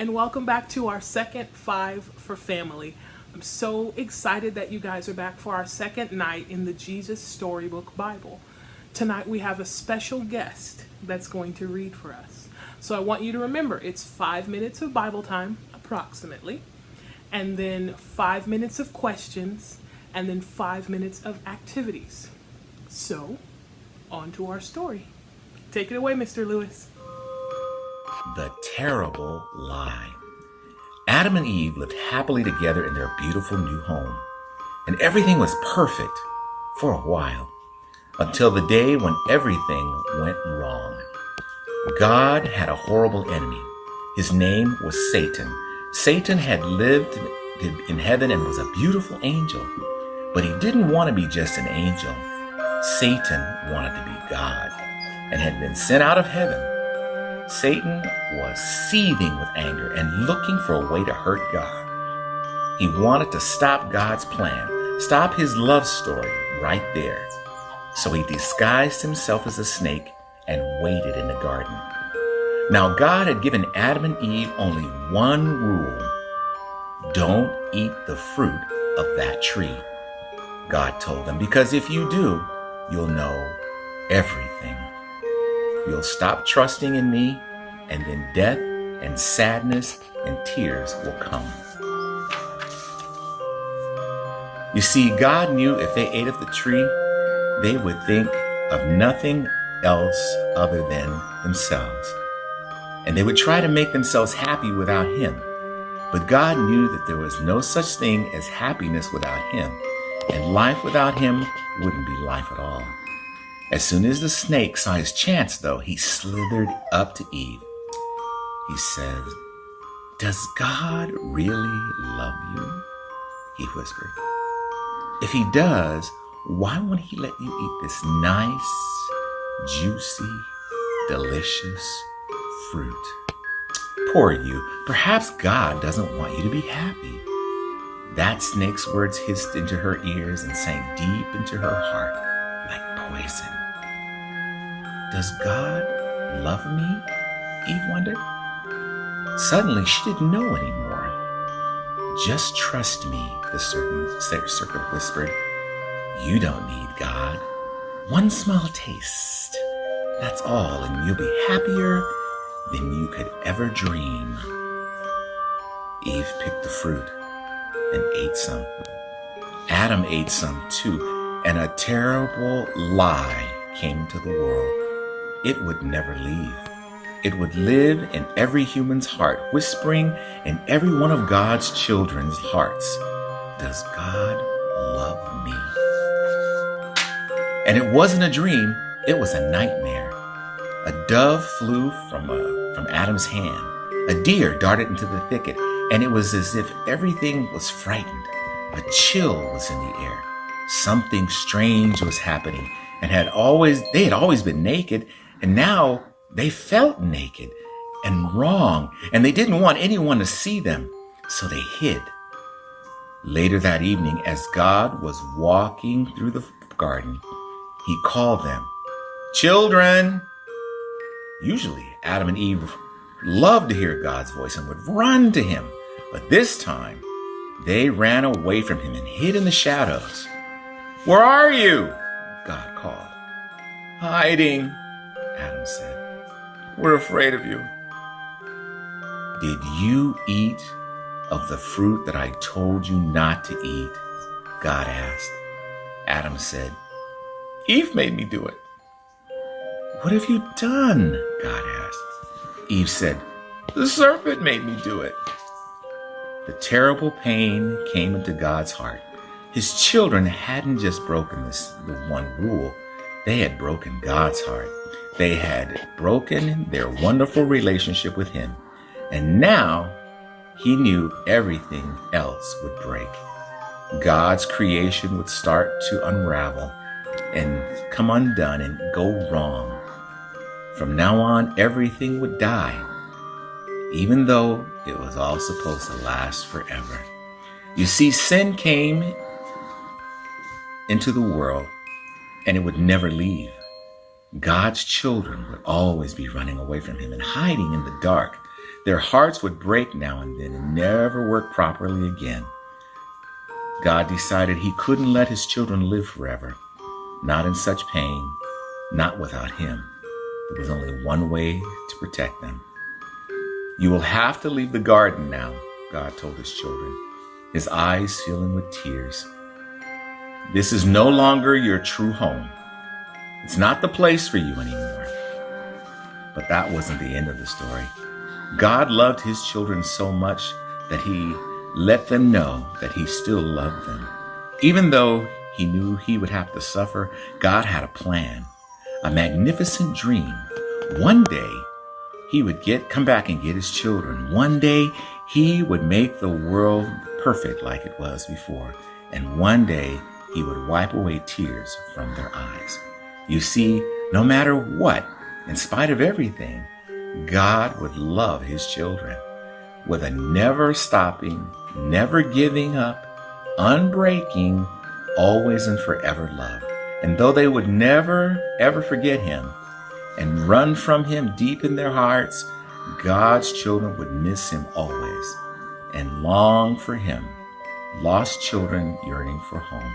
and welcome back to our second Five for Family. I'm so excited that you guys are back for our second night in the Jesus Storybook Bible. Tonight we have a special guest that's going to read for us. So I want you to remember it's 5 minutes of Bible time, approximately, and then 5 minutes of questions, and then 5 minutes of activities. So, on to our story. Take it away, Mr. Lewis. The terrible lie. Adam and Eve lived happily together in their beautiful new home, and everything was perfect for a while, until the day when everything went wrong. God had a horrible enemy. His name was Satan. Satan had lived in heaven and was a beautiful angel, but he didn't want to be just an angel. Satan wanted to be God and had been sent out of heaven. Satan was seething with anger and looking for a way to hurt God. He wanted to stop God's plan, stop his love story right there. So he disguised himself as a snake and waited in the garden. Now God had given Adam and Eve only one rule. Don't eat the fruit of that tree, God told them, because if you do, you'll know everything. You'll stop trusting in me, and then death and sadness and tears will come. You see, God knew if they ate of the tree, they would think of nothing else other than themselves. And they would try to make themselves happy without him. But God knew that there was no such thing as happiness without him, and life without him wouldn't be life at all. As soon as the snake saw his chance, though, he slithered up to Eve. He said, "Does God really love you?" he whispered. "If he does, why won't he let you eat this nice, juicy, delicious fruit? Poor you. Perhaps God doesn't want you to be happy." That snake's words hissed into her ears and sank deep into her heart like poison. Does God love me? Eve wondered. Suddenly, she didn't know anymore. "Just trust me," the serpent whispered. "You don't need God. One small taste. That's all, and you'll be happier than you could ever dream." Eve picked the fruit and ate some. Adam ate some too, and a terrible lie came to the world. It would never leave. It would live in every human's heart, whispering in every one of God's children's hearts, "Does God love me?" And it wasn't a dream, it was a nightmare. A dove flew from Adam's hand. A deer darted into the thicket, and it was as if everything was frightened. A chill was in the air. Something strange was happening, and they had always been naked, and now they felt naked and wrong, and they didn't want anyone to see them, so they hid. Later that evening, as God was walking through the garden, he called them, "Children!" Usually, Adam and Eve loved to hear God's voice and would run to him, but this time, they ran away from him and hid in the shadows. "Where are you?" God called. "Hiding," Adam said. "We're afraid of you." "Did you eat of the fruit that I told you not to eat?" God asked. Adam said, "Eve made me do it." "What have you done?" God asked. Eve said, "The serpent made me do it." The terrible pain came into God's heart. His children hadn't just broken the one rule. They had broken God's heart. They had broken their wonderful relationship with him. And now he knew everything else would break. God's creation would start to unravel and come undone and go wrong. From now on, everything would die, even though it was all supposed to last forever. You see, sin came into the world, and it would never leave. God's children would always be running away from him and hiding in the dark. Their hearts would break now and then and never work properly again. God decided he couldn't let his children live forever, not in such pain, not without him. There was only one way to protect them. You will have to leave the garden now, God told his children, his eyes filling with tears. This is no longer your true home. It's not the place for you anymore. But that wasn't the end of the story. God loved his children so much that he let them know that he still loved them. Even though he knew he would have to suffer, God had a plan, a magnificent dream. One day, he would come back and get his children. One day, he would make the world perfect like it was before. And one day, he would wipe away tears from their eyes. You see, no matter what, in spite of everything, God would love his children with a never stopping, never giving up, unbreaking, always and forever love. And though they would never, ever forget him and run from him deep in their hearts, God's children would miss him always and long for him, lost children yearning for home.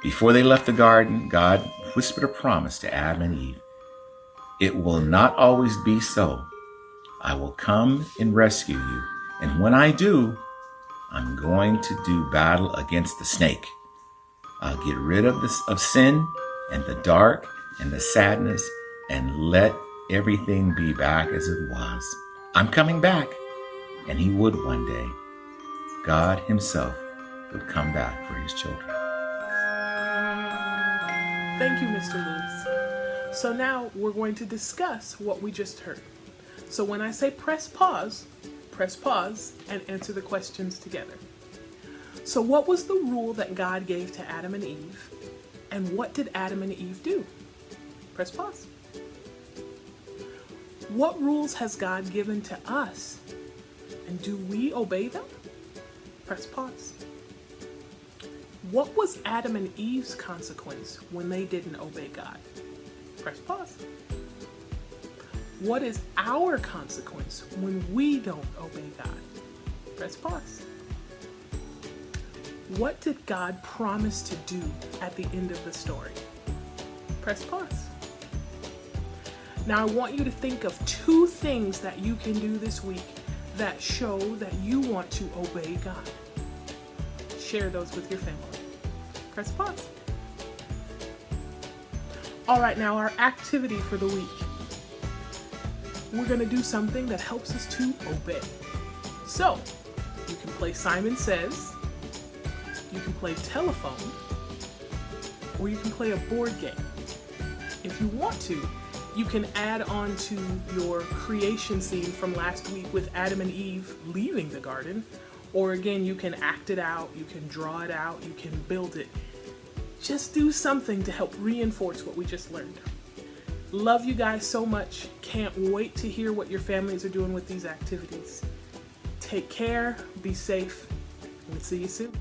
Before they left the garden, God whispered a promise to Adam and Eve. It will not always be so. I will come and rescue you. And when I do, I'm going to do battle against the snake. I'll get rid of sin and the dark and the sadness and let everything be back as it was. I'm coming back. And he would one day. God himself would come back for his children. Thank you, Mr. Lewis. So now we're going to discuss what we just heard. So when I say press pause and answer the questions together. So what was the rule that God gave to Adam and Eve? And what did Adam and Eve do? Press pause. What rules has God given to us? And do we obey them? Press pause. What was Adam and Eve's consequence when they didn't obey God? Press pause. What is our consequence when we don't obey God? Press pause. What did God promise to do at the end of the story? Press pause. Now I want you to think of 2 things that you can do this week that show that you want to obey God. Share those with your family. Press pause. All right, now our activity for the week. We're going to do something that helps us to obey. So, you can play Simon Says, you can play telephone, or you can play a board game. If you want to, you can add on to your creation scene from last week with Adam and Eve leaving the garden, or again, you can act it out, you can draw it out, you can build it. Just do something to help reinforce what we just learned. Love you guys so much. Can't wait to hear what your families are doing with these activities. Take care, be safe, and we'll see you soon.